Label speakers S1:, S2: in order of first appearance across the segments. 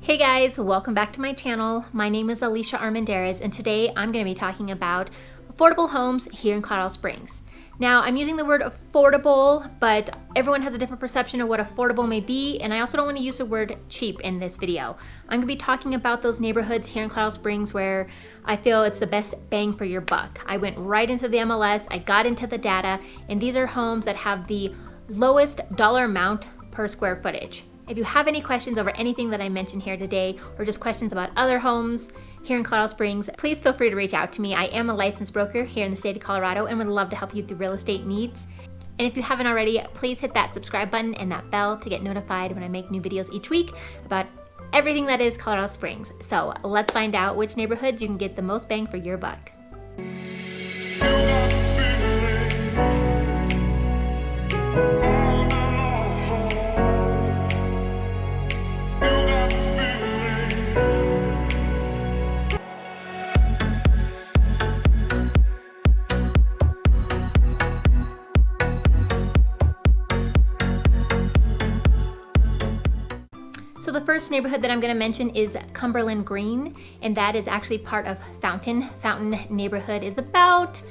S1: Hey guys, welcome back to my channel. My name is Alicia Armendariz, and today I'm going to be talking about affordable homes here in Colorado Springs. Now, I'm using the word affordable, but everyone has a different perception of what affordable may be, and I also don't want to use the word cheap in this video. I'm going to be talking about those neighborhoods here in Colorado Springs where I feel it's the best bang for your buck. I went right into the MLS, I got into the data, and these are homes that have the lowest dollar amount per square footage. If you have any questions over anything that I mentioned here today, or just questions about other homes here in Colorado Springs, please feel free to reach out to me. I am a licensed broker here in the state of Colorado and would love to help you through real estate needs. And if you haven't already, please hit that subscribe button and that bell to get notified when I make new videos each week about everything that is Colorado Springs. So let's find out which neighborhoods you can get the most bang for your buck. So the first neighborhood that I'm going to mention is Cumberland Green, and that is actually part of Fountain. Fountain neighborhood is about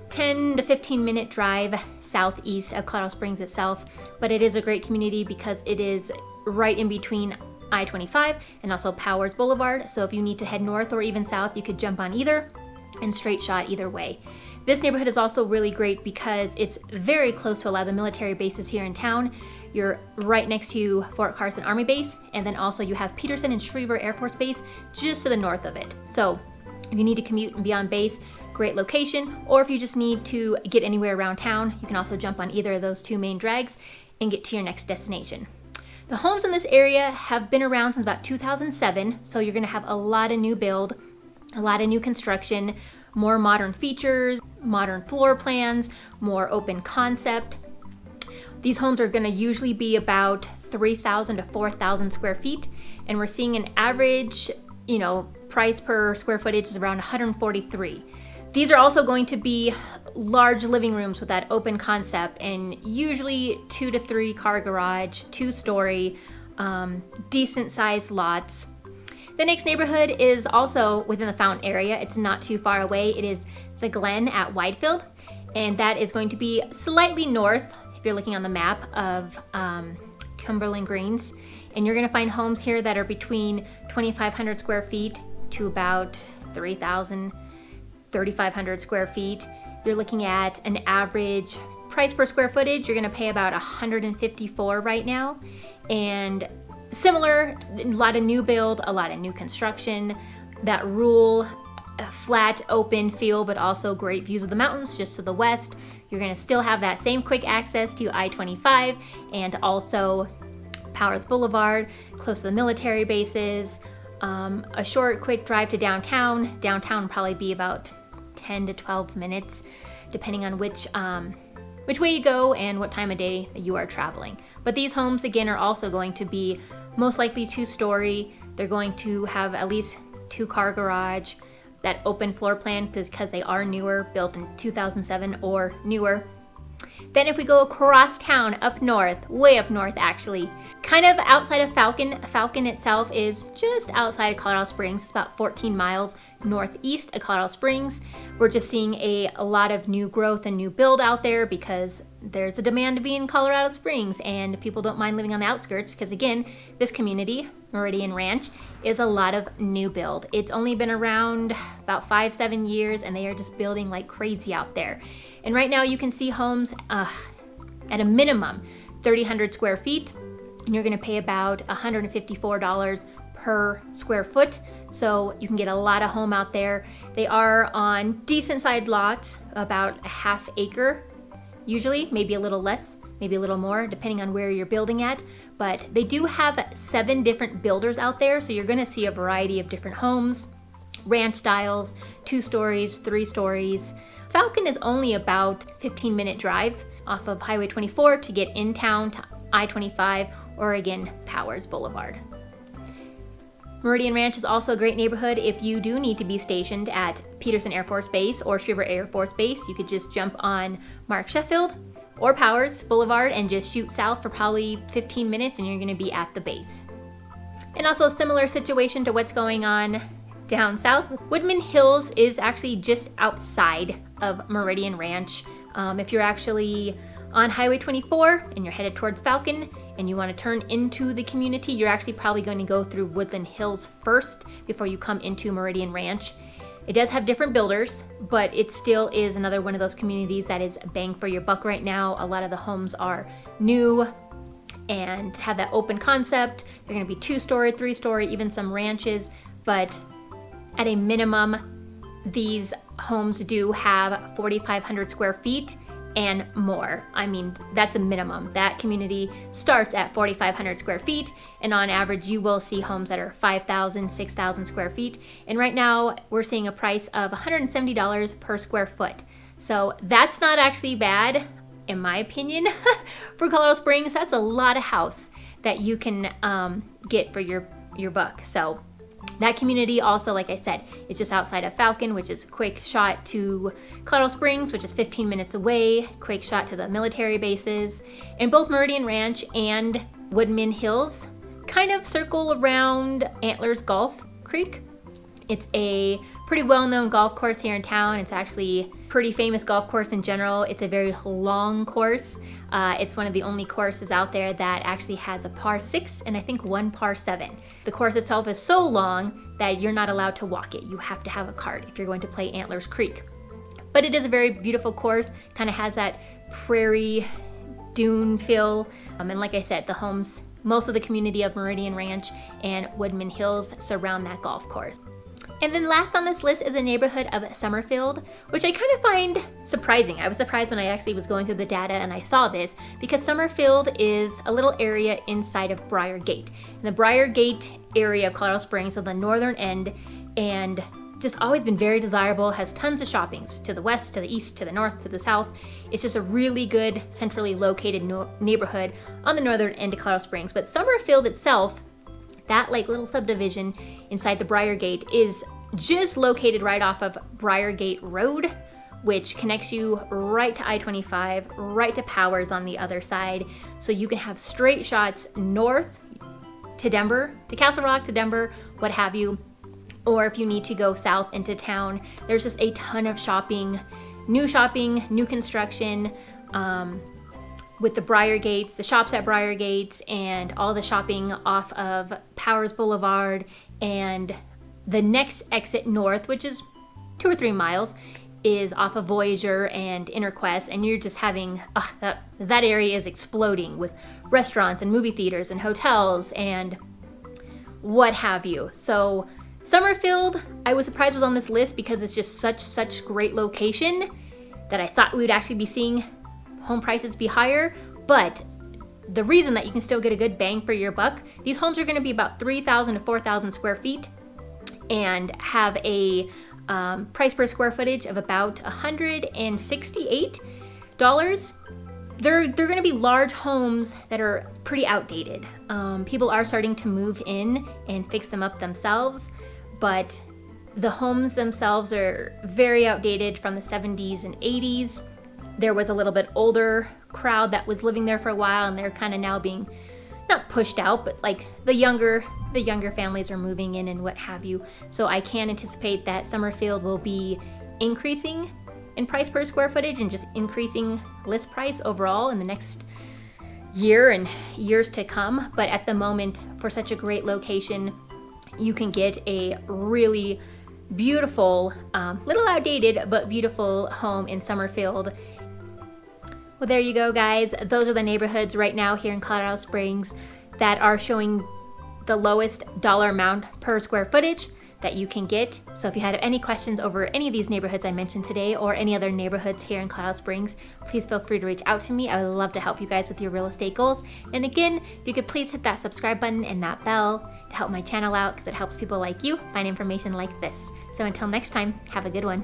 S1: 10 to 15 minute drive southeast of Colorado Springs itself, but it is a great community because it is right in between I-25 and also Powers Boulevard. So if you need to head north or even south, you could jump on either and straight shot either way. This neighborhood is also really great because it's very close to a lot of the military bases here in town. You're right next to Fort Carson Army Base, and then also you have Peterson and Schriever Air Force Base just to the north of it. So if you need to commute and be on base, great location, or if you just need to get anywhere around town, you can also jump on either of those two main drags and get to your next destination. The homes in this area have been around since about 2007, so you're gonna have a lot of new build, a lot of new construction, more modern features, modern floor plans, more open concept. These homes are going to usually be about 3,000 to 4,000 square feet, and we're seeing an average, price per square footage is around 143. These are also going to be large living rooms with that open concept, and usually 2 to 3 car garage, 2-story, decent sized lots. The next neighborhood is also within the Fountain area. It's not too far away. It is the Glen at Widefield, and that is going to be slightly north if you're looking on the map of Cumberland Greens. And you're gonna find homes here that are between 2,500 square feet to about 3,000, 3,500 square feet. You're looking at an average price per square footage. You're gonna pay about 154 right now. And similar, a lot of new build, a lot of new construction, that rural, flat, open feel, but also great views of the mountains just to the west. You're gonna still have that same quick access to I-25 and also Powers Boulevard, close to the military bases. A short, quick drive to downtown. Downtown will probably be about 10 to 12 minutes, depending on which way you go and what time of day you are traveling. But these homes, again, are also going to be most likely 2-story. They're going to have at least 2-car garage, that open floor plan because they are newer, built in 2007 or newer. Then if we go across town, up north, way up north actually, kind of outside of Falcon. Falcon itself is just outside of Colorado Springs. It's about 14 miles northeast of Colorado Springs. We're just seeing a lot of new growth and new build out there because there's a demand to be in Colorado Springs, and people don't mind living on the outskirts because, again, this community, Meridian Ranch, is a lot of new build. It's only been around about 5-7 years, and they are just building like crazy out there. And right now you can see homes at a minimum 3,000 square feet, and you're gonna pay about $154 per square foot. So you can get a lot of home out there. They are on decent sized lots, about a half acre, usually, maybe a little less, maybe a little more, depending on where you're building at. But they do have 7 different builders out there, so you're gonna see a variety of different homes, ranch styles, 2 stories, 3 stories. Falcon is only about 15-minute drive off of Highway 24 to get in town to I-25 or, again, Powers Boulevard. Meridian Ranch is also a great neighborhood if you do need to be stationed at Peterson Air Force Base or Schriever Air Force Base. You could just jump on Mark Sheffield or Powers Boulevard and just shoot south for probably 15 minutes and you're gonna be at the base. And also a similar situation to what's going on down south. Woodland Hills is actually just outside of Meridian Ranch. If you're actually on Highway 24 and you're headed towards Falcon and you want to turn into the community, you're actually probably going to go through Woodland Hills first before you come into Meridian Ranch. It does have different builders, but it still is another one of those communities that is bang for your buck right now. A lot of the homes are new and have that open concept. They're going to be 2-story, 3-story, even some ranches, but at a minimum, these homes do have 4,500 square feet and more. I mean, that's a minimum. That community starts at 4,500 square feet, and on average, you will see homes that are 5,000, 6,000 square feet. And right now, we're seeing a price of $170 per square foot. So that's not actually bad, in my opinion, for Colorado Springs. That's a lot of house that you can get for your buck. So that community also, like I said, is just outside of Falcon, which is a quick shot to Colorado Springs, which is 15 minutes away, quick shot to the military bases. And both Meridian Ranch and Woodland Hills kind of circle around Antlers Golf Creek. It's a pretty well-known golf course here in town. It's actually a pretty famous golf course in general. It's a very long course. It's one of the only courses out there that actually has a par 6 and I think one par 7. The course itself is so long that you're not allowed to walk it. You have to have a cart if you're going to play Antlers Creek. But it is a very beautiful course, kind of has that prairie dune feel. And like I said, the homes, most of the community of Meridian Ranch and Woodland Hills surround that golf course. And then last on this list is the neighborhood of Summerfield, which I kind of find surprising. I was surprised when I actually was going through the data and I saw this, because Summerfield is a little area inside of Briar Gate. And the Briar Gate area of Colorado Springs, so the northern end, and just always been very desirable, has tons of shoppings to the west, to the east, to the north, to the south. It's just a really good centrally located neighborhood on the northern end of Colorado Springs. But Summerfield itself, that like little subdivision inside the Briar Gate, is just located right off of Briar Gate Road, which connects you right to I-25, right to Powers on the other side. So you can have straight shots north to Denver, to Castle Rock, to Denver, what have you. Or if you need to go south into town, there's just a ton of shopping, new construction, with the Briar Gates, the shops at Briar Gates, and all the shopping off of Powers Boulevard. And the next exit north, which is 2 or 3 miles, is off of Voyager and Interquest, and you're just having, that area is exploding with restaurants and movie theaters and hotels and what have you. So Summerfield, I was surprised was on this list because it's just such great location that I thought we would actually be seeing home prices be higher. But the reason that you can still get a good bang for your buck, these homes are going to be about 3,000 to 4,000 square feet and have a price per square footage of about $168. They're going to be large homes that are pretty outdated. People are starting to move in and fix them up themselves, but the homes themselves are very outdated from the 70s and 80s. There was a little bit older crowd that was living there for a while, and they're kind of now being not pushed out, but like the younger families are moving in and what have you. So I can anticipate that Summerfield will be increasing in price per square footage and just increasing list price overall in the next year and years to come. But at the moment, for such a great location, you can get a really beautiful, little outdated, but beautiful home in Summerfield. Well, there you go, guys. Those are the neighborhoods right now here in Colorado Springs that are showing the lowest dollar amount per square footage that you can get. So if you had any questions over any of these neighborhoods I mentioned today or any other neighborhoods here in Colorado Springs, please feel free to reach out to me. I would love to help you guys with your real estate goals. And again, if you could please hit that subscribe button and that bell to help my channel out, because it helps people like you find information like this. So until next time, have a good one.